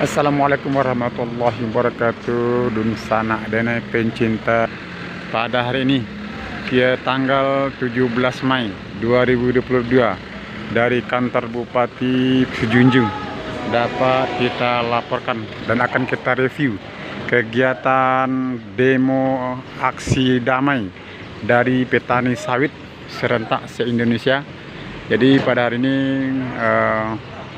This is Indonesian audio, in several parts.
Assalamualaikum warahmatullahi wabarakatuh. Dun sanak denai pencinta. Pada hari ini tanggal 17 Mei 2022 dari kantor Bupati Sejunjung dapat kita laporkan dan akan kita review kegiatan demo aksi damai dari petani sawit serentak se-Indonesia. Jadi pada hari ini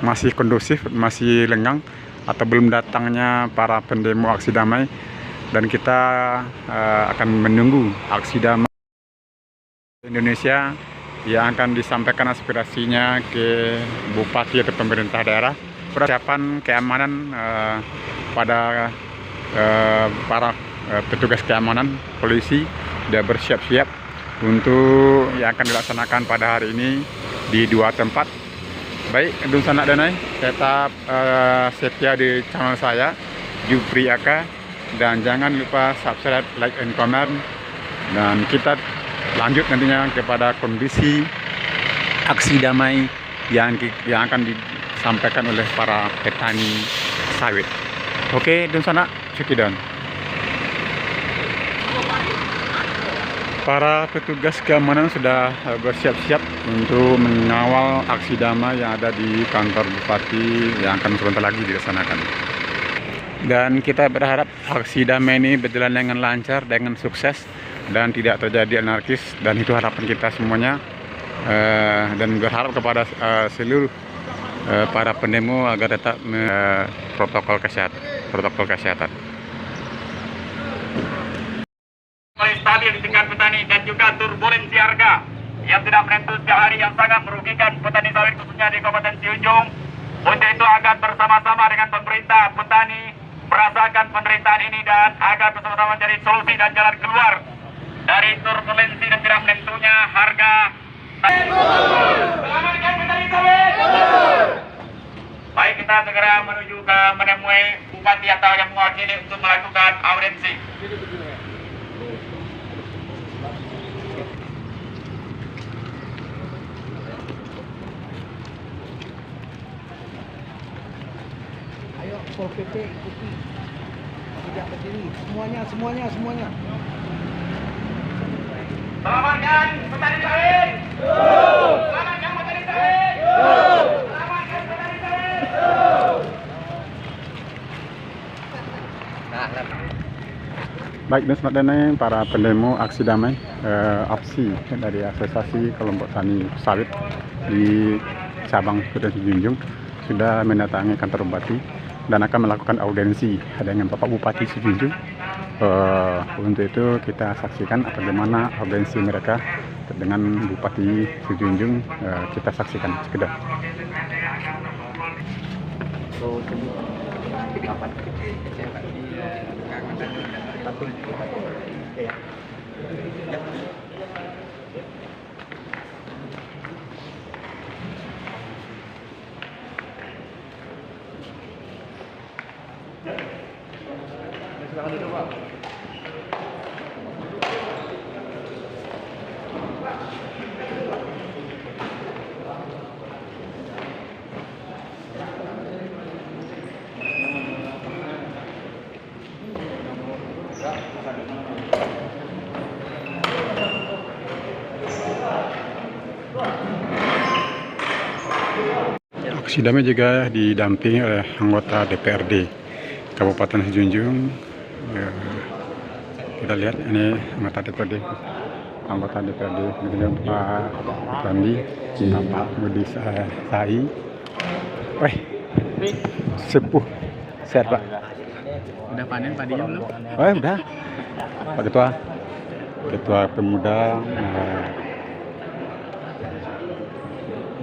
masih kondusif, masih lenggang atau belum datangnya para pendemo aksi damai, dan kita akan menunggu aksi damai Indonesia yang akan disampaikan aspirasinya ke bupati atau pemerintah daerah. Persiapan keamanan pada para petugas keamanan polisi sudah bersiap-siap untuk yang akan dilaksanakan pada hari ini di dua tempat. Baik, Dun sanak denai, tetap setia di channel saya Jupri Aka, dan jangan lupa subscribe, like, and comment. Dan kita lanjut nantinya kepada kondisi aksi damai yang akan disampaikan oleh para petani sawit. Oke, Dun sanak, cekidon. Para petugas keamanan sudah bersiap-siap untuk mengawal aksi damai yang ada di kantor bupati yang akan sebentar lagi dilaksanakan. Dan kita berharap aksi damai ini berjalan dengan lancar, dengan sukses, dan tidak terjadi anarkis. Dan itu harapan kita semuanya. Dan berharap kepada seluruh para pendemo agar tetap protokol kesehatan. Stabil di tingkat petani dan juga turbulensi harga yang tidak menentu setiap hari yang sangat merugikan petani sawit khususnya di Kabupaten Sejunjung. Untuk itu agar bersama-sama dengan pemerintah, petani merasakan penderitaan ini dan agar bersama-sama mencari solusi dan jalan keluar dari turbulensi dan tidak menentunya harga. Selamatkan petani sawit. Baik, kita segera menuju ke menemui bupati atau yang mewakili untuk melakukan audiensi. Pol PP ikuti, tidak berdiri, semuanya. Selamatkan petani sawit. Selamatkan petani sawit. Selamatkan petani sawit. Baik, Dun sanak denai, para pendemo aksi damai, aksi dari asosiasi kelompok tani sawit di cabang Kota Sejunjung sudah mendatangi kantor bupati dan akan melakukan audiensi dengan Bapak Bupati Sejunjung. Untuk itu kita saksikan bagaimana audiensi mereka dengan Bupati Sejunjung. Kita saksikan sekedar. Aksi damai juga didampingi oleh anggota DPRD Kabupaten Sejunjung. Kita lihat ini anggota DPRD dengan Pak Randi, Pak Budi Sai. Weh, sepuh, sehat Pak. Udah panen padinya belum? Oh udah, Pak Ketua Pemuda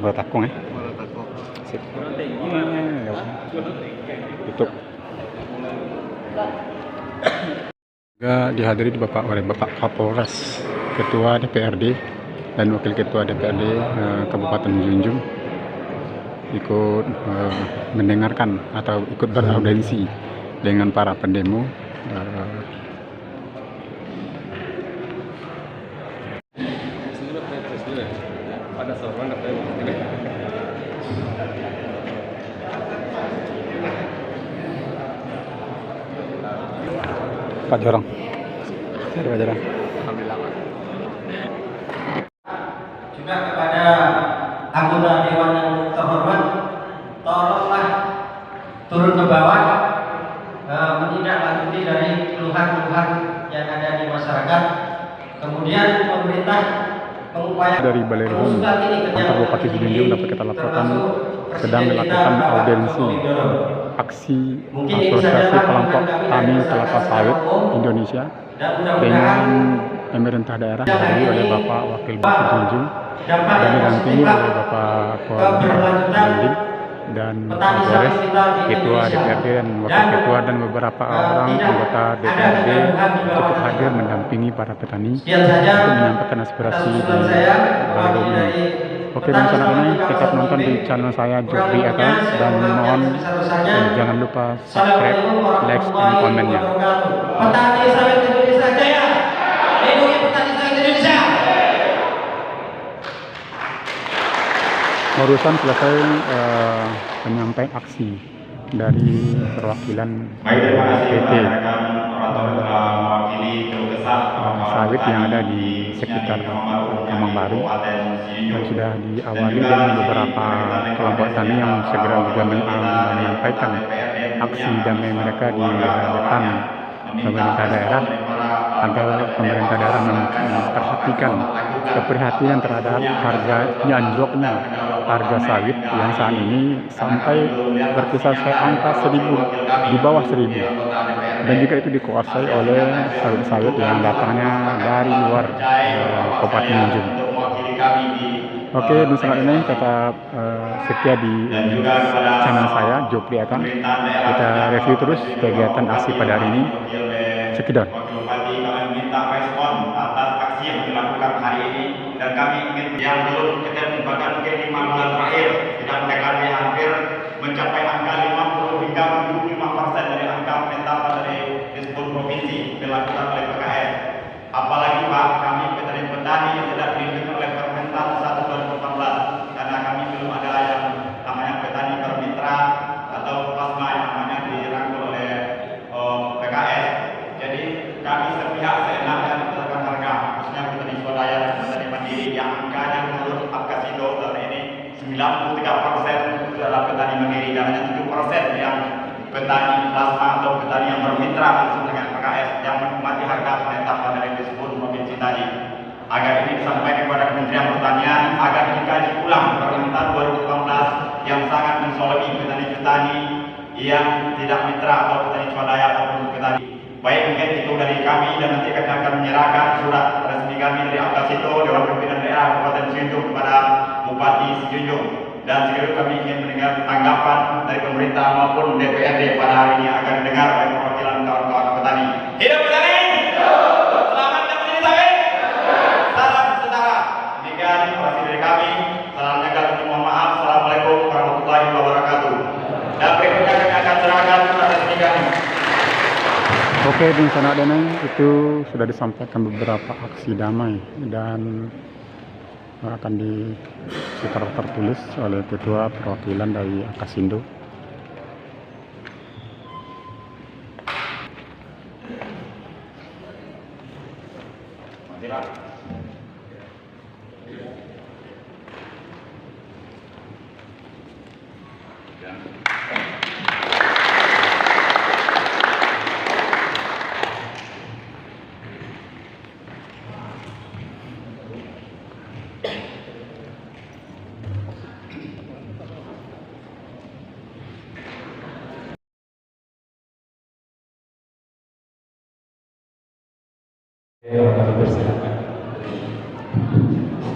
Borotakung Sip. Tutup. Juga dihadiri oleh Bapak Kapolres, Ketua DPRD dan Wakil Ketua DPRD Kabupaten Sejunjung, ikut mendengarkan atau ikut beraudiensi dengan para pendemo. Pak Jorong. Pak Jorong. Juga kepada anggota dewan yang terhormat, tolonglah turun ke bawah, menindaklanjuti dari keluhan-keluhan yang ada di masyarakat. Kemudian pemerintah mengupayakan Dari Balai Rum kantor Bupati Sijunjung dapat kita laporkan sedang dilakukan audiensi aksi asosiasi kelompok tani kelapa sawit Indonesia dengan pemerintah daerah dari oleh Bapak Wakil Bupati Sijunjung dan didampingi oleh Bapak Poldandim dan Polres, Ketua DPRD dan Wakil Ketua dan beberapa orang anggota DPRD cukup hadir mendampingi para petani untuk menyampaikan aspirasi di Balai Rum ini. Oke, dan channel ini tetap nonton di channel saya Jopri Eka dan mohon jangan lupa subscribe, like, dan komennya. Petani sawit Indonesia jaya. Lindungi petani sawit Indonesia. Barusan selesai penyampaian aksi dari perwakilan PT sawit yang ada di sekitar Kemang Baru dan sudah diawali dengan beberapa kelompok tani yang segera juga menyampaikan aksi damai mereka di depan pemerintah daerah agar pemerintah daerah memperhatikan keprihatinan terhadap harganya anjloknya harga sawit yang saat ini sampai berkisar angka 1.000, di bawah 1.000, dan juga itu dikuasai oleh sawit-sawit yang datangnya dari luar Kabupaten Nganjuk. Oke, di saat ini tetap setia di channel saya Jopri Eka. Kita review terus kegiatan aksi pada hari ini. Sekitar. Bupati kami minta respon atas aksi yang dilakukan hari ini, dan kami ingin yang belum ketemu bahkan mungkin 5 bulan terakhir tidak mendekati hampir mencapai angka 50 hingga 75% dari angka penetapan dari disebut provinsi dilakukan oleh PKS. Apalagi Pak, kami petani yang tidak dilindungi oleh Permentan 1/2014 karena kami belum ada yang namanya petani bermitra atau plasma yang namanya dirangkul oleh PKS. Jadi kami sepihak seenaknya menetapkan harga, khususnya petani swadaya dan petani mandiri yang angkanya menurut Apkasindo tahun ini 93% adalah petani mandiri dan hanya 7% yang petani plasma atau petani yang bermitra langsung dengan PKS yang menikmati harga penetapan dari disebut provinsi tadi. Agar ini disampaikan kepada Kementerian Pertanian agar dikaji ulang Permentan 2018 yang sangat menzalimi petani-petani yang tidak mitra atau petani swadaya ataupun petani. Baik, mungkin itu dari kami, dan nanti kami akan menyerahkan surat resmi kami dari Apkasindo Dewan Pimpinan Daerah Kabupaten Sijunjung kepada Bupati Sijunjung, dan sekaligus kami ingin mendengar tanggapan dari pemerintah maupun DPRD pada hari ini agar didengar oleh perwakilan kawan-kawan petani. Hidup petani! Selamat petani sawit! Salam sejahtera. Demikian informasi dari kami. Salamnya kami mohon maaf. Assalamualaikum warahmatullahi wabarakatuh. Dan berikutnya kami akan serahkan surat resmi kami. Oke, di sana Denai itu sudah disampaikan beberapa aksi damai dan akan tertulis oleh Ketua Perwakilan dari Apkasindo.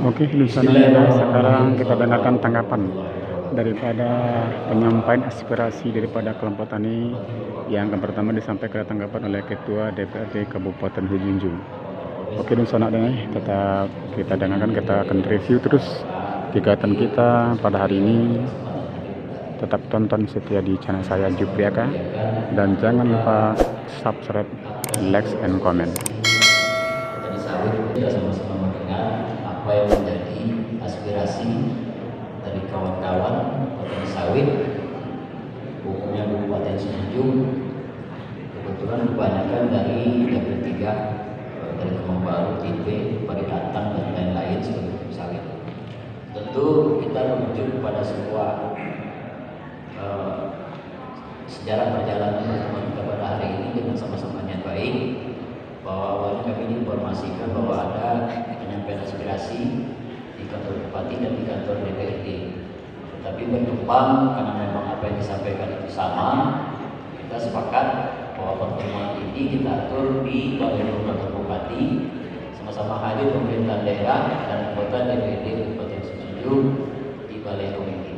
Oke, di sana sekarang kita dengarkan tanggapan daripada penyampaian aspirasi daripada kelompok tani yang pertama disampaikan tanggapan oleh Ketua DPRD Kabupaten Sijunjung. Oke, di sana tetap kita dengarkan, kita akan review terus kegiatan kita pada hari ini. Tetap tonton setia di channel saya Jopri Eka dan jangan lupa subscribe, like, and comment. Kita sama-sama mendengar apa yang menjadi aspirasi dari kawan-kawan petani sawit, khususnya Kabupaten Sijunjung. Kebetulan kebanyakan disampaikan dari DP3 dari Kemang Baru, TP, Paritantang dan lain-lain sebagai sawit. Tentu kita merujuk kepada sebuah sejarah perjalanan pertemuan kita pada hari ini dengan sama-sama niat baik, bahwa awalnya kami diinformasikan bahwa ada penyampaian aspirasi di kantor Bupati dan di kantor DPRD. Tapi berkembang karena memang apa yang disampaikan itu sama, kita sepakat bahwa pertemuan ini kita atur di Balai Kantor Bupati, sama-sama hadir pemerintah daerah dan anggota DPRD Kabupaten Sejujung di Balai Komite.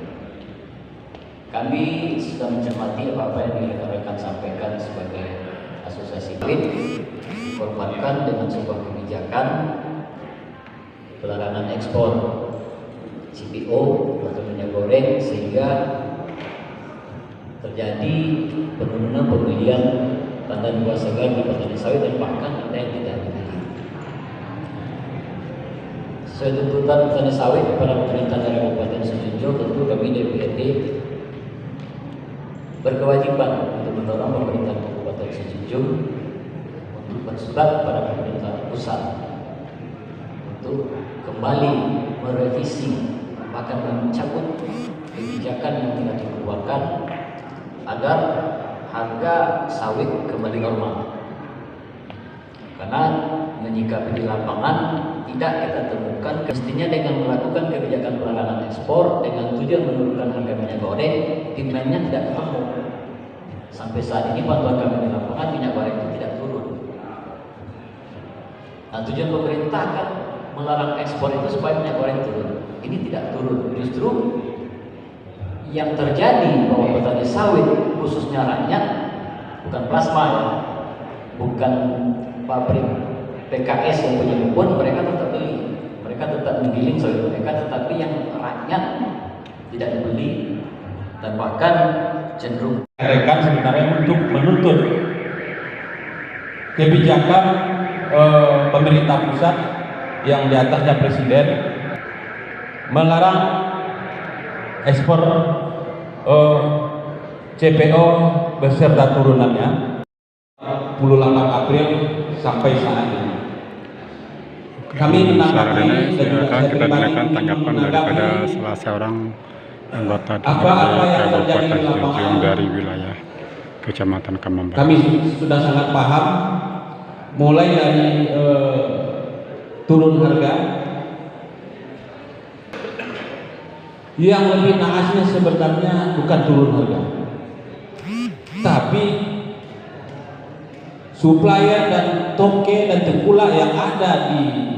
Kami sudah mencermati apa yang rekan-rekan sampaikan sebagai asosiasi sawit, dikorbankan dengan sebuah kebijakan pelarangan ekspor CPO atau minyak goreng, sehingga terjadi penurunan pembelian tandan buah segar di petani sawit dan bahkan ada yang tidak dimiliki. Sesuai tuntutan petani sawit kepada pemerintah daerah Kabupaten Sejujung, tentu kami DPRD berkewajiban untuk mendorong pemerintah Kabupaten Sejujung untuk bersurat kepada pemerintah pusat untuk kembali merevisi bahkan mencabut kebijakan yang tidak dikeluarkan agar harga sawit kembali normal. Karena menyikapi di lapangan tidak kita temukan, mestinya dengan melakukan kebijakan pelarangan ekspor dengan tujuan menurunkan harga minyak goreng, demand-nya tidak ketemu. Sampai saat ini pantauan kami di lapangan minyak goreng itu tidak turun. Nah, tujuan pemerintah kan melarang ekspor itu supaya minyak goreng turun. Ini tidak turun. Justru yang terjadi bahwa petani sawit khususnya rakyat, bukan plasma ya, bukan pabrik PKS yang punya kebun, mereka tetap beli, mereka tetap menggiling sawit mereka, tetapi yang rakyat tidak dibeli dan bahkan cenderung rekan sebenarnya untuk menuntut kebijakan pemerintah pusat yang di atasnya presiden melarang ekspor CPO beserta turunannya 28 April sampai saat ini. Kami menanggapi dan juga saya kita pribadi dengarkan tanggapan daripada salah seorang anggota DPRD Kabupaten Sejujung dari wilayah Kecamatan Kemang Baru. Kami sudah sangat paham mulai dari turun harga. Yang lebih naasnya sebenarnya bukan turun harga, tapi supplier dan toke dan tengkulak yang ada di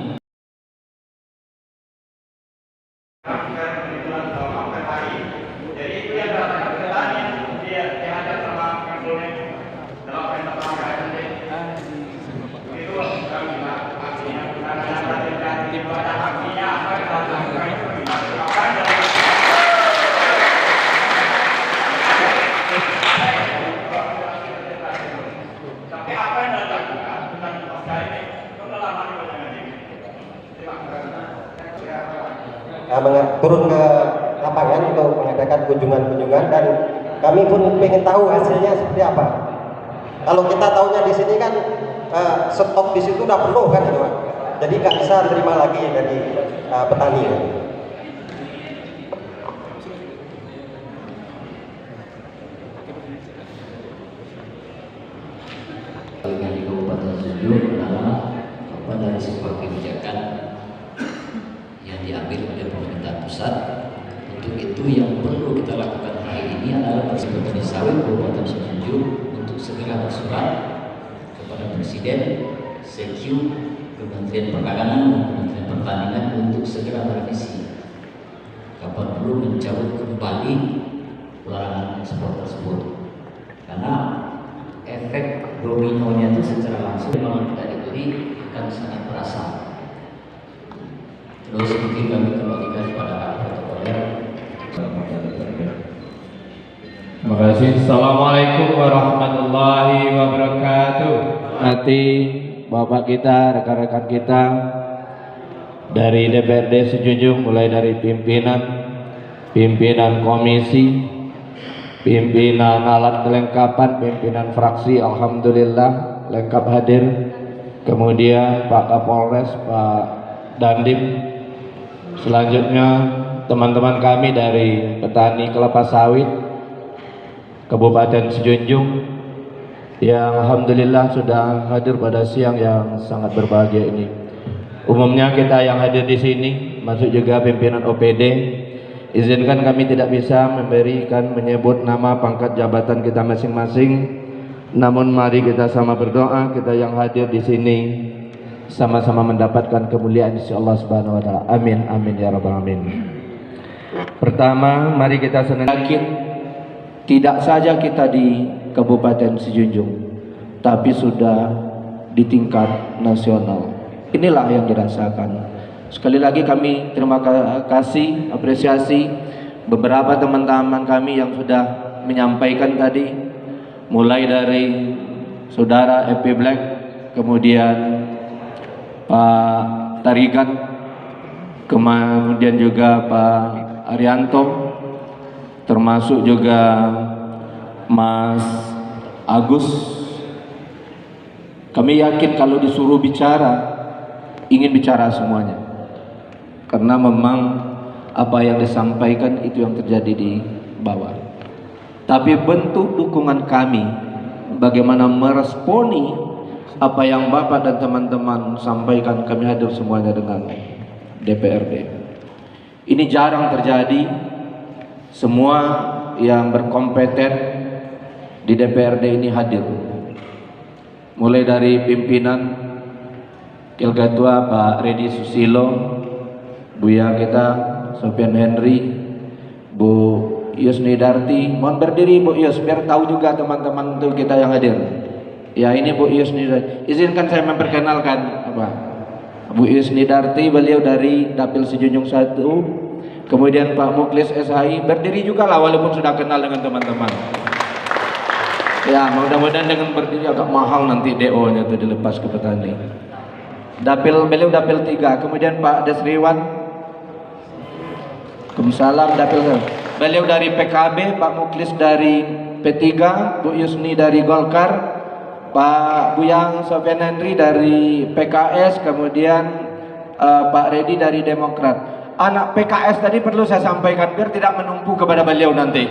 turun ke lapangan untuk mengadakan kunjungan-kunjungan, dan kami pun ingin tahu hasilnya seperti apa. Kalau kita tahunya di sini kan stok di situ udah penuh kan, gitu, jadi nggak bisa terima lagi dari petani. Yang di Kabupaten Sejujung adalah dari sebuah kebijakan yang diambil oleh pemerintah pusat. Untuk itu yang perlu kita lakukan hari ini adalah bersama petani sawit Kabupaten Sejujung untuk segera bersurat kepada Presiden, CQ, Kementerian Perdagangan dan Kementerian Pertanian untuk segera merevisi kapan perlu mencabut kembali pelarangan ekspor tersebut, karena efek dominonya itu secara langsung memang tidak dibeli akan sangat terasa. Terus mungkin kami kembalikan kepada protokoler. Terima kasih. Assalamualaikum warahmatullahi wabarakatuh. Nanti bapak kita, rekan-rekan kita dari DPRD Sejujung, mulai dari pimpinan komisi, pimpinan alat kelengkapan, pimpinan fraksi, alhamdulillah, lengkap hadir. Kemudian Pak Kapolres, Pak Dandim. Selanjutnya teman-teman kami dari petani kelapa sawit Kabupaten Sejunjung yang alhamdulillah sudah hadir pada siang yang sangat berbahagia ini. Umumnya kita yang hadir di sini, masuk juga pimpinan OPD. Izinkan kami tidak bisa menyebut nama pangkat jabatan kita masing-masing. Namun mari kita sama berdoa, kita yang hadir di sini sama-sama mendapatkan kemuliaan insya Allah Subhanahu wa taala. Amin amin ya rabbal alamin. Pertama, mari kita yakin tidak saja kita di Kabupaten Sejunjung, tapi sudah di tingkat nasional. Inilah yang dirasakan. Sekali lagi kami terima kasih, apresiasi beberapa teman-teman kami yang sudah menyampaikan tadi, mulai dari Saudara EP Black, kemudian Pak Tarigan, kemudian juga Pak Arianto, termasuk juga Mas Agus. Kami yakin kalau disuruh bicara, ingin bicara semuanya, karena memang apa yang disampaikan itu yang terjadi di bawah. Tapi bentuk dukungan kami, bagaimana meresponi apa yang Bapak dan teman-teman sampaikan, kami hadir semuanya dengan DPRD. Ini jarang terjadi. Semua yang berkompeten di DPRD ini hadir, mulai dari pimpinan Ketua Pak Redi Susilo, Buya kita Sofian Henry, Bu Yusni Darti. Mohon berdiri Bu Yus, biar tahu juga teman-teman itu kita yang hadir. Ya, ini Bu Yusni Darti. Izinkan saya memperkenalkan Bu Yusni Darti, beliau dari Dapil Sejunjung 1. Kemudian Pak Muklis SHI, berdiri juga lah walaupun sudah kenal dengan teman-teman. Ya, mudah-mudahan dengan berdiri agak mahal nanti DO-nya itu dilepas ke petani. Beliau Dapil 3. Kemudian Pak Desriwan, Kumsalam Dapil. Beliau dari PKB, Pak Muklis dari P3, Bu Yusni dari Golkar, Pak Buyang Sofian Henry dari PKS, kemudian Pak Redi dari Demokrat. Anak PKS tadi perlu saya sampaikan biar tidak menumpu kepada beliau nanti.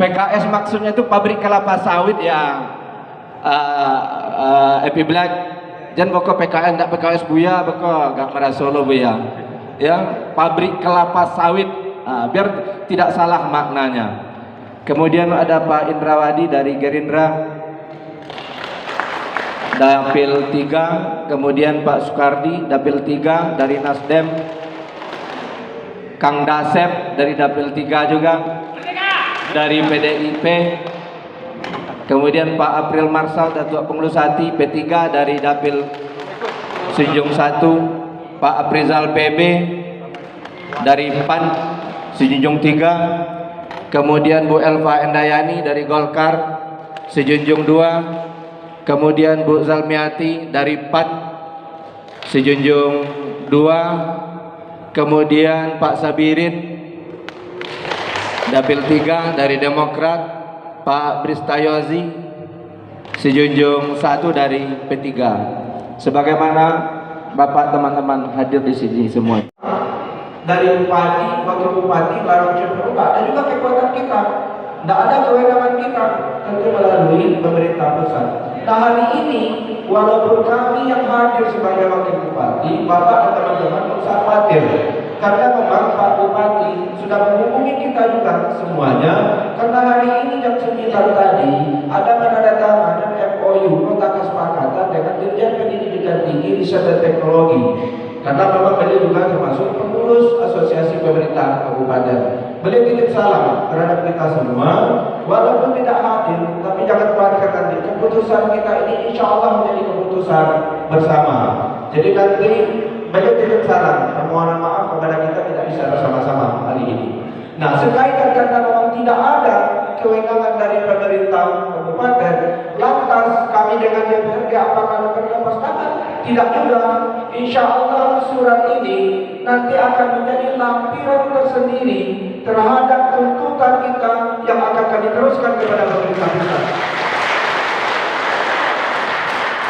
PKS maksudnya itu pabrik kelapa sawit ya, EP Black. Jangan pokok PKS, tidak PKS Buya, pokok gak merah Solo Buya. Ya, pabrik kelapa sawit, biar tidak salah maknanya. Kemudian ada Pak Indrawadi dari Gerindra, Dapil 3, kemudian Pak Sukardi Dapil 3 dari Nasdem, Kang Dasep dari Dapil 3 juga dari PDIP, kemudian Pak April Marsal Datuk Pengurus Hati P3 dari Dapil Sejunjung 1, Pak Aprizal PB dari PAN Sejunjung 3, kemudian Bu Elva Endayani dari Golkar Sejunjung 2, kemudian Bu Zalmiati dari PAN Sejunjung 2, kemudian Pak Sabirin Dapil 3 dari Demokrat, Pak Bristayozi Sejunjung 1 dari P3. Sebagaimana Bapak teman-teman hadir di sini semua. Dari Bupati, Wakil Bupati, Barang CPO, ada juga kekuatan kita. Tidak ada kewenangan kita, tentu melalui pemerintah pusat. Nah, hari ini walaupun kami yang hadir sebagai Wakil Bupati, Bapak dan teman-teman tidak usah khawatir, karena memang Pak Bupati sudah menghubungi kita juga semuanya. Karena hari ini jam 9 tadi ada penandatanganan MOU nota kesepakatan dengan Dirjen Pendidikan Tinggi, Riset dan Teknologi. Karena memang beliau juga termasuk pengurus Asosiasi Pemerintah Kabupaten. Beliau titip salam terhadap kita semua, walaupun tidak hadir, tapi jangan khawatir, nanti keputusan kita ini insya Allah menjadi keputusan bersama. Jadi nanti beliau titip salam, permohonan maaf kepada kita tidak bisa bersama-sama hari ini. Nah, sekaitan karena memang tidak ada kewenangan dari pemerintah kabupaten, lantas kami dengan DPRD apakah berlepas tangan? Tidak juga. Insya Allah surat ini nanti akan menjadi lampiran tersendiri terhadap tuntutan kita yang akan kami teruskan kepada pemerintah pusat.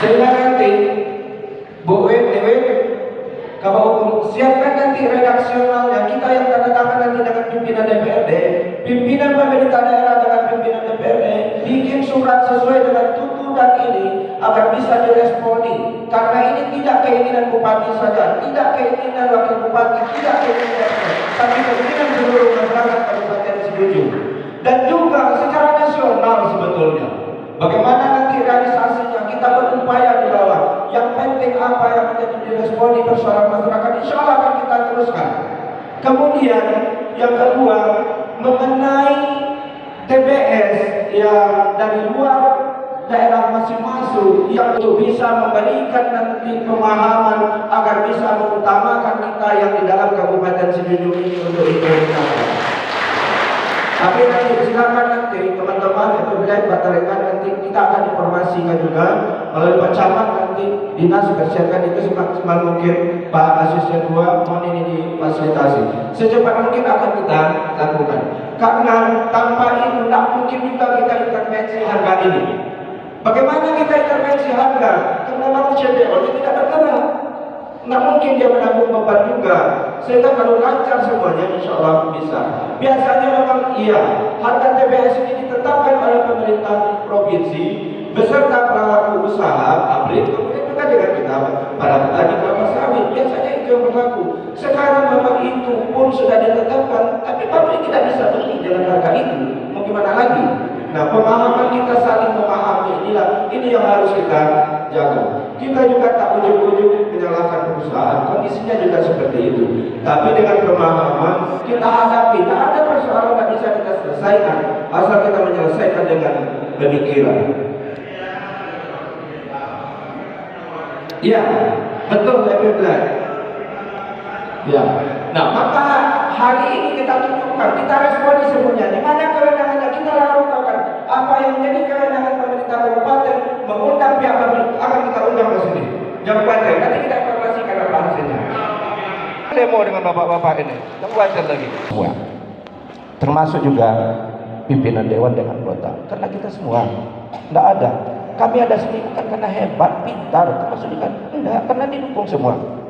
Sehingga nanti Bu WTW Kabar Hukum siapkan nanti redaksionalnya, kita yang tanda tangan nanti dengan pimpinan DPRD, pimpinan pemerintah daerah dengan pimpinan DPRD, bikin surat sesuai dengan tuntutan ini agar bisa diresponi. Karena ini tidak keinginan bupati saja, tidak keinginan wakil bupati, tidak keinginan tapi keinginan seluruh masyarakat Kabupaten Sijunjung. Dan juga secara nasional sebetulnya. Bagaimana nanti realisasinya, kita berupaya di bawah. Yang penting apa yang menjadi diresponi persoalan masyarakat, insya Allah akan kita teruskan. Kemudian yang kedua, mengenai TBS yang dari luar daerah masing-masing yang untuk bisa memberikan nanti pemahaman agar bisa mengutamakan kita yang di dalam Kabupaten Sijunjung ini untuk diperhatikan. Tapi nanti silakan nanti teman-teman atau wilayah Batalaikan nanti kita akan informasikan juga melalui Pak Camat, nanti dinas persiapkan itu semaksimal mungkin, Pak Asisten 2 mohon ini difasilitasi secepat mungkin akan kita lakukan. Karena tanpa itu tidak mungkin juga kita intervensi harga ini. Bagaimana kita intervensi harga? Karena manusia dia tidak bergerak. Nggak mungkin dia menanggung beban juga. Sehingga kalau lancar semuanya, insya Allah bisa. Biasanya memang iya, harga TBS ini ditetapkan oleh pemerintah provinsi beserta pelaku usaha, pabrik, kemudian juga dengan kita para petani kelapa sawit. Biasanya itu yang berlaku. Sekarang memang itu pun sudah ditetapkan, tapi pabrik tidak bisa beli dengan harga itu. Mau gimana lagi? Nah, pemahaman kita saling memahami inilah, ini yang harus kita jaga. Kita juga tak ujung-ujung menyalahkan perusahaan, kondisinya juga seperti itu. Tapi dengan pemahaman kita hadapi, tak ada persoalan yang bisa kita selesaikan asal kita menyelesaikan dengan pemikiran. Ya, betul Pak. Ya. Nah, maka hari ini kita tunjukkan, kita responi semuanya. Di mana kewenangannya kita lakukan. Apa yang menjadi kewenangan pemerintah kabupaten mengundang pihak pabrik akan kita undang ke sini. Kabupaten nanti kita informasikan apa hasilnya. Demo dengan bapak-bapak ini, kabupaten lagi. Semua, termasuk juga pimpinan dewan dengan kota. Karena kita semua, tidak ada. Kami ada sini bukan karena hebat, pintar, termasuk juga enggak, karena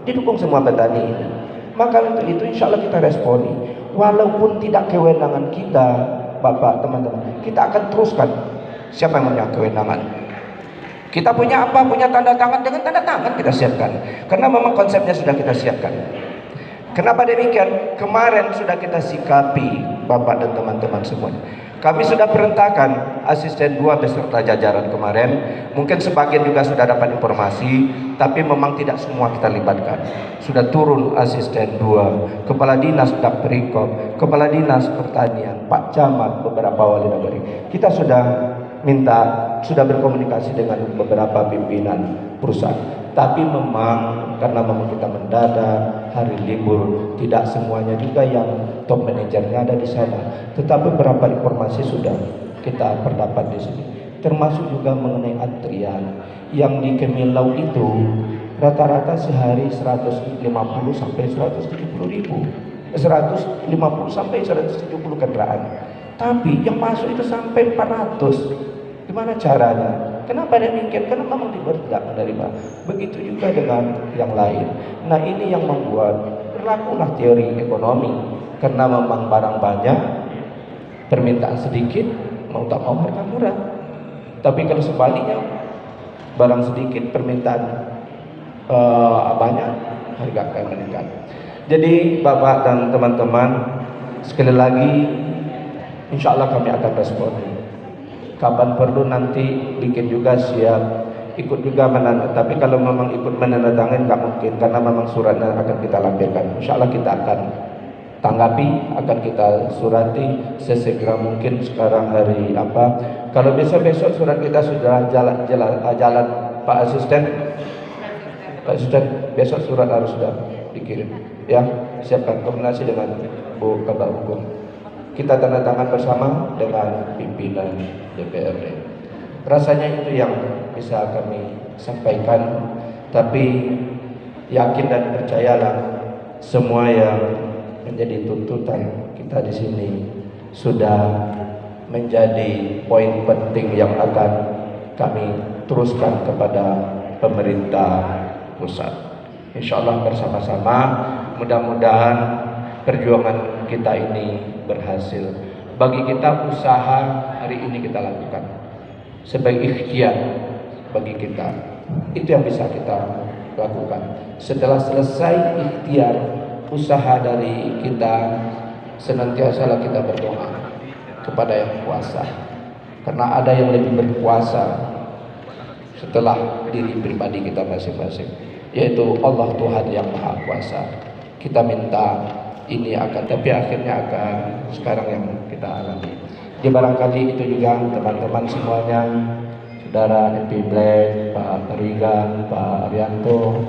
didukung semua petani ini. Maka untuk itu insya Allah kita responi. Walaupun tidak kewenangan kita, Bapak, teman-teman, kita akan teruskan. Siapa yang punya kewenangan? Kita punya apa? Punya tanda tangan, dengan tanda tangan kita siapkan. Karena memang konsepnya sudah kita siapkan. Kenapa demikian? Kemarin sudah kita sikapi, Bapak dan teman-teman semua. Kami sudah perintahkan asisten 2 beserta jajaran kemarin. Mungkin sebagian juga sudah dapat informasi, tapi memang tidak semua kita libatkan. Sudah turun asisten 2, kepala dinas Dapperikop, kepala dinas pertanian, Pak Camat, beberapa wali nagari. Kita sudah sudah berkomunikasi dengan beberapa pimpinan perusahaan. Tapi memang karena memang kita mendadak, hari libur, tidak semuanya juga yang top manajernya ada di sana. Tetapi beberapa informasi sudah kita perdapat di sini. Termasuk juga mengenai antrian yang di Kemilau itu rata-rata sehari 150 sampai 170 ribu, 150 sampai 170 kendaraan. Tapi yang masuk itu sampai 400. Gimana caranya? Kenapa demikian? Karena memang tidak menerima. Begitu juga dengan yang lain. Nah, ini yang membuat berlakulah teori ekonomi. Karena memang barang banyak, permintaan sedikit, mau tak mau harga murah. Tapi kalau sebaliknya, barang sedikit, permintaan banyak, harga akan meningkat. Jadi Bapak dan teman-teman, sekali lagi, insya Allah kami akan respon. Kapan perlu nanti bikin juga siap, ikut juga menandatangani. Tapi kalau memang ikut menandatangani nggak mungkin, karena memang suratnya akan kita lampirkan. Insya Allah kita akan tanggapi, akan kita surati sesegera mungkin. Sekarang hari apa? Kalau besok surat kita sudah jalan Pak Asisten, besok surat harus sudah dikirim. Ya, siapkan koordinasi dengan Bu Kabar Hukum. Kita tanda tangan bersama dengan pimpinan DPRD. Rasanya itu yang bisa kami sampaikan, tapi yakin dan percayalah semua yang menjadi tuntutan kita di sini sudah menjadi poin penting yang akan kami teruskan kepada pemerintah pusat. Insya Allah bersama-sama mudah-mudahan perjuangan kita ini berhasil. Bagi kita usaha hari ini kita lakukan sebagai ikhtiar bagi kita, itu yang bisa kita lakukan. Setelah selesai ikhtiar usaha dari kita, senantiasalah kita berdoa kepada Yang Kuasa, karena ada yang lebih berkuasa setelah diri pribadi kita masing-masing, yaitu Allah Tuhan yang Maha Kuasa. Kita minta ini akan, tapi akhirnya akan sekarang yang kita alami. Jadi barangkali itu juga teman-teman semuanya, Saudara MP Black, Pak Rigan, Pak Arianto,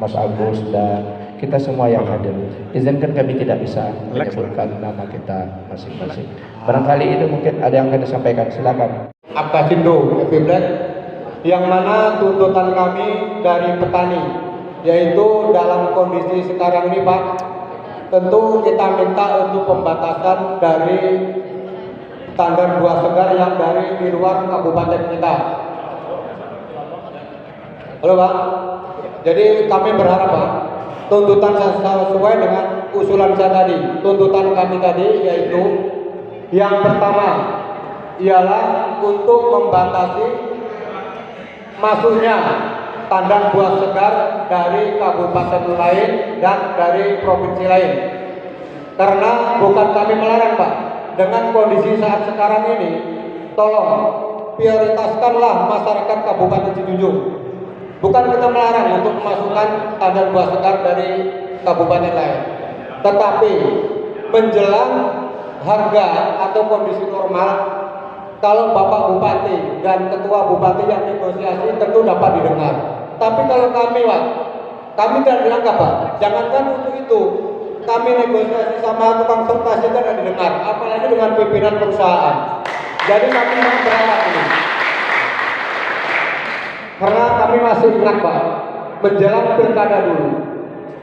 Mas Agus, dan kita semua yang hadir. Izinkan kami tidak bisa menyebutkan nama kita masing-masing. Barangkali itu mungkin ada yang akan disampaikan, silakan. Apkasindo MP Black, yang mana tuntutan kami dari petani, yaitu dalam kondisi sekarang ini Pak, tentu kita minta untuk pembatasan dari standar buah segar yang dari di luar kabupaten kita. Halo Pak, jadi kami berharap Pak, tuntutan sesuai dengan usulan saya tadi. Tuntutan kami tadi yaitu yang pertama ialah untuk membatasi masuknya tandan buah segar dari kabupaten lain dan dari provinsi lain. Karena bukan kami melarang Pak, dengan kondisi saat sekarang ini, tolong prioritaskanlah masyarakat Kabupaten Sijunjung. Bukan kita melarang untuk memasukkan tandan buah segar dari kabupaten lain, tetapi menjelang harga atau kondisi normal, kalau Bapak Bupati dan Ketua Bupati yang negosiasi tentu dapat didengar. Tapi kalau kami Pak, kami tidak dianggap Pak. Jangankan untuk itu, kami negosiasi sama tukang sortasi tidak didengar, apalagi dengan pimpinan perusahaan. Jadi kami sangat berharap ini, karena kami masih ingat Pak, menjelang pilkada dulu,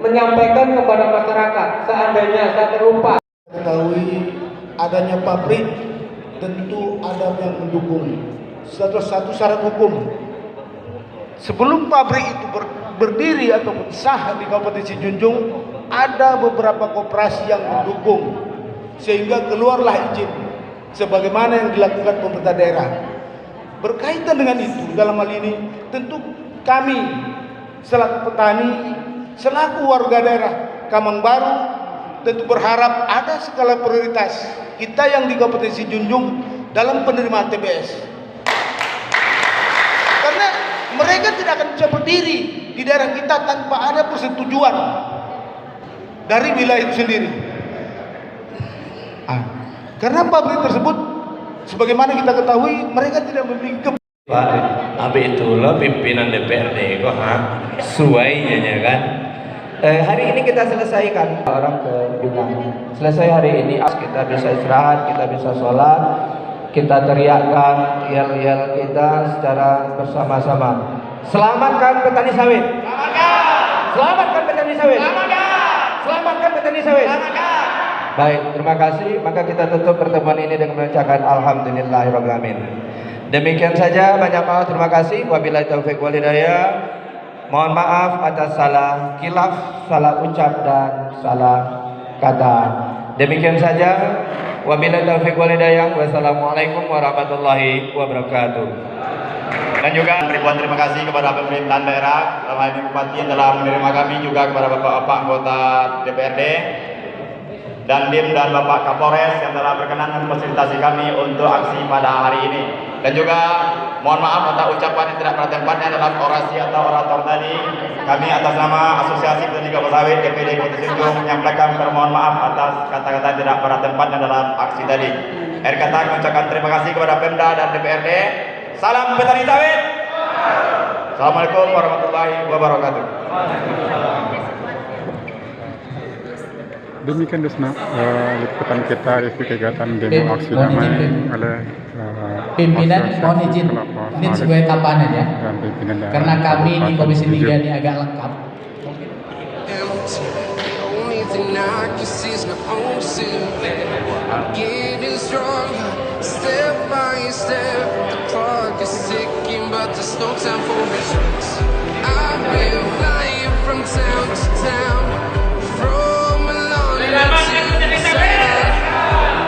menyampaikan kepada masyarakat, seandainya saya terlupa. Ketahui adanya pabrik, tentu ada yang mendukung. Satu syarat hukum. Sebelum pabrik itu berdiri ataupun sah di Kabupaten Sijunjung, ada beberapa koperasi yang mendukung sehingga keluarlah izin sebagaimana yang dilakukan pemerintah daerah. Berkaitan dengan itu, dalam hal ini tentu kami selaku petani, selaku warga daerah Kamang Baru, tentu berharap ada skala prioritas kita yang di Kabupaten Sijunjung dalam penerimaan TBS. Karena mereka tidak akan bisa berdiri di daerah kita tanpa ada persetujuan dari wilayah itu sendiri. Karena pabrik tersebut, sebagaimana kita ketahui, mereka tidak memiliki Pak, apa itulah pimpinan DPRD kok suainya ya kan? Hari ini kita selesaikan orang ke Binang. Selesai hari ini kita bisa istirahat, kita bisa sholat, kita teriakkan yel-yel kita secara bersama-sama. Selamatkan petani sawit. Selamatkan petani sawit. Selamatkan petani sawit. Baik, terima kasih. Maka kita tutup pertemuan ini dengan mengucapkan alhamdulillahirabbil alamin. Demikian saja, banyak maaf, terima kasih. Wabillahi taufiq wal hidayah. Mohon maaf atas salah khilaf, salah ucap dan salah kata. Demikian saja. Wabillahi taufiq wal hidayah. Wassalamualaikum warahmatullahi wabarakatuh. Dan juga ribuan terima kasih kepada pemerintahan daerah, dalam hal ini Bupati yang telah menerima kami, juga kepada Bapak-Bapak anggota DPRD, Dandim dan Bapak Kapolres yang telah berkenan memfasilitasi kami untuk aksi pada hari ini. Dan juga mohon maaf atas ucapan yang tidak pada tempatnya dalam orasi atau orator tadi. Kami atas nama Asosiasi Petani Kelapa Sawit DPD Kabupaten Sijunjung menyampaikan permohonan maaf atas kata-kata yang tidak pada tempatnya dalam aksi tadi. Akhir kata mengucapkan terima kasih kepada Pemda dan DPRD. Salam petani sawit. Assalamualaikum warahmatullahi wabarakatuh. Demikian Desna liputan kita review kegiatan demo aksi damai oleh pimpinan. Mohon izin ini sebagai kampanan ya, karena kami di Komisi 3 ini agak lengkap. Step by step, the clock is ticking, but there's no time for me. I've been flying from town to town, from London to Savannah.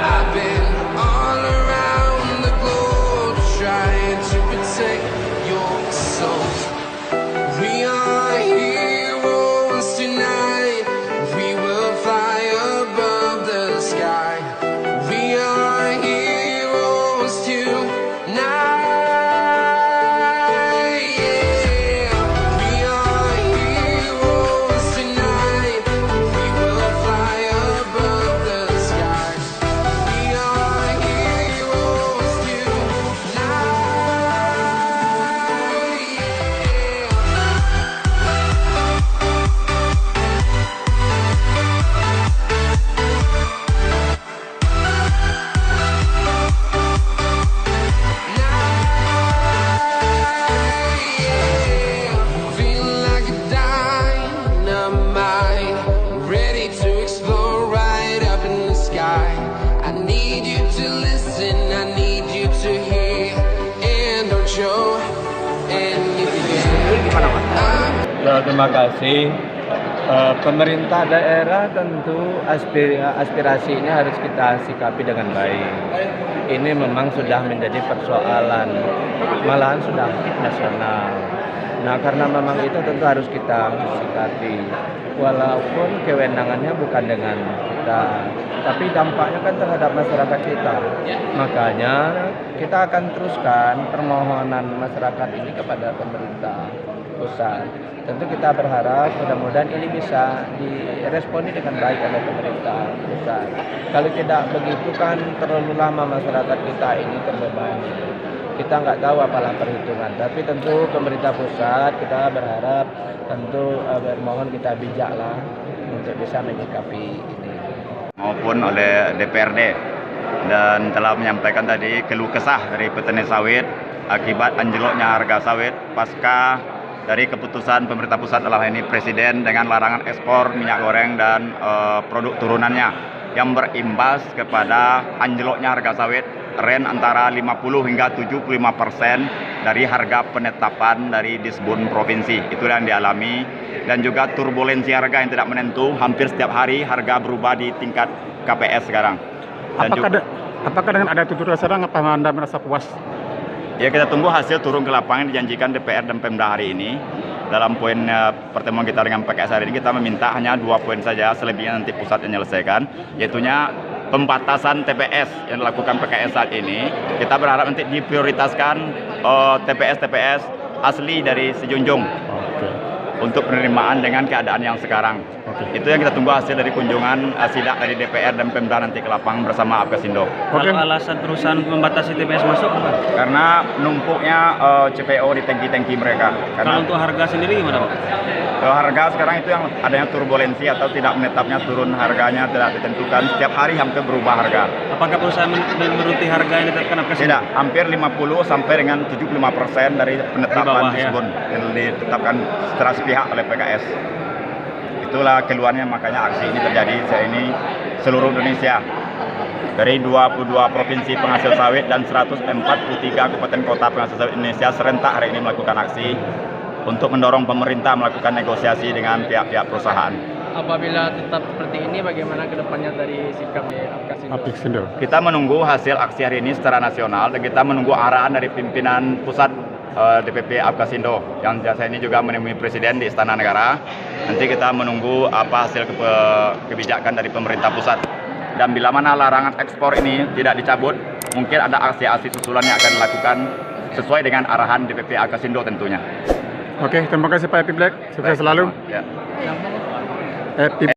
I've been all around the globe trying to protect your soul. We are heroes tonight. We will fly above the sky. We are heroes tonight. Yeah. We are heroes tonight. We will fly above the sky. We are heroes tonight. Feel like a dynamite, ready to explode right up in the sky. I need you to listen, I need you to hear, and don't show anything. Ya, terima kasih. Pemerintah daerah tentu aspirasi ini harus kita sikapi dengan baik. Ini memang sudah menjadi persoalan, malahan sudah nasional. Nah, karena memang itu tentu harus kita sikapi. Walaupun kewenangannya bukan dengan kita, tapi dampaknya kan terhadap masyarakat kita. Makanya kita akan teruskan permohonan masyarakat ini kepada pemerintah pusat. Tentu kita berharap mudah-mudahan ini bisa diresponi dengan baik oleh pemerintah pusat. Kalau tidak begitu kan terlalu lama masyarakat kita ini terbebani. Kita nggak tahu apalah perhitungan. Tapi tentu pemerintah pusat kita berharap tentu bermohon kita bijaklah untuk bisa menyikapi ini. Maupun oleh DPRD, dan telah menyampaikan tadi keluh kesah dari petani sawit akibat anjloknya harga sawit pasca dari keputusan pemerintah pusat dalam hal ini Presiden dengan larangan ekspor minyak goreng dan produk turunannya yang berimbas kepada anjloknya harga sawit ren antara 50 hingga 75% dari harga penetapan dari Disbun Provinsi. Itu yang dialami, dan juga turbulensi harga yang tidak menentu, hampir setiap hari harga berubah di tingkat KPS sekarang. Dan apakah dengan ada tutur serang apa Anda merasa puas? Ya, kita tunggu hasil turun ke lapangan yang dijanjikan DPR dan Pemda hari ini. Dalam poin pertemuan kita dengan PKS hari ini, kita meminta hanya 2 poin saja, selebihnya nanti pusat yang menyelesaikan, yaitunya pembatasan TPS yang dilakukan PKS saat ini. Kita berharap nanti diprioritaskan TPS asli dari Sejunjung untuk penerimaan dengan keadaan yang sekarang. Itu yang kita tunggu hasil dari kunjungan sidak dari DPR dan Pemda nanti ke lapangan bersama Apkasindo. Kalau alasan perusahaan membatasi TPS masuk apa? Karena numpuknya CPO di tangki-tangki mereka. Kalau untuk harga sendiri gimana, Pak? Harga sekarang itu yang adanya turbulensi atau tidak menetapnya, turun harganya tidak ditentukan, setiap hari hampir berubah harga. Apakah perusahaan menuruti harga yang ditetapkan Apkasindo? Tidak, hampir 50 sampai dengan 75% dari penetapan Disbun yang ditetapkan secara sepihak oleh PKS. Itulah keluarnya, makanya aksi ini terjadi ini seluruh Indonesia. Dari 22 provinsi penghasil sawit dan 143 kabupaten kota penghasil sawit Indonesia serentak hari ini melakukan aksi untuk mendorong pemerintah melakukan negosiasi dengan pihak-pihak perusahaan. Apabila tetap seperti ini, bagaimana kedepannya dari sikap Apkasindo? Kita menunggu hasil aksi hari ini secara nasional, dan kita menunggu arahan dari pimpinan pusat DPP Apkasindo yang biasa ini juga menemui Presiden di Istana Negara. Nanti kita menunggu apa hasil kebijakan dari pemerintah pusat. Dan bila mana larangan ekspor ini tidak dicabut, mungkin ada aksi-aksi susulan yang akan dilakukan sesuai dengan arahan DPP Apkasindo tentunya. Oke, terima kasih Pak Epi Black. Sukses selalu. Ya. Epi